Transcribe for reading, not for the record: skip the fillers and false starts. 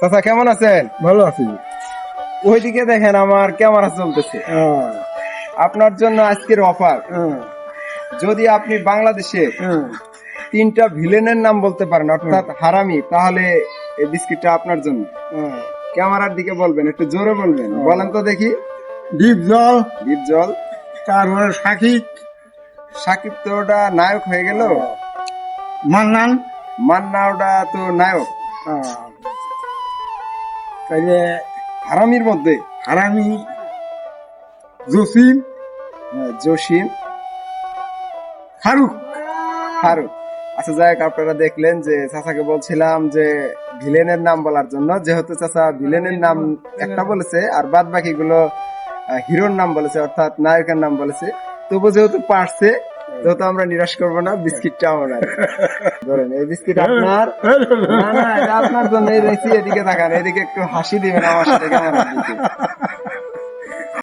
চাচা কেমন আছেন? ভালো আছি। ওইদিকে দেখেন আমার ক্যামেরা চলতেছে। আপনার জন্য আজকের অফার, যদি আপনি বাংলাদেশে 3টা ভিলেনের নাম বলতে পারেন অর্থাৎ হারামি, তাহলে এই বিস্কিটটা আপনার জন্য। ক্যামেরার দিকে বলবেন, একটু জোরে বলবেন। বলেন তো দেখি। ডিপ জল, দ্বীপ জল, তারপরে সাকিব, সাকিব তো ওটা নায়ক হয়ে গেল। মান্নান, মান্না ওটা তো নায়ক। তাইলে হারামির মধ্যে হারামি, জসিম, জসিম, ফারুক। ফারুক। আচ্ছা যাই হোক, আপনারা দেখলেন যে চাচাকে বলছিলাম যে ভিলেনের নাম বলার জন্য, যেহেতু চাচা ভিলেনের নাম একটা বলেছে আর বাদ বাকি গুলো হিরোর নাম বলেছে অর্থাৎ নায়কের নাম বলেছে, তবু যেহেতু পারছে যেহেতু আমরা নিরাশ করবো না। বিস্কিটটা আমরা ধরেন, এই বিস্কিট আপনার। না না, এটা আপনার জন্য। এই রেসি, এদিকে তাকান, এদিকে একটু হাসি দিবেন আমার সাথে ক্যামেরার দিকে।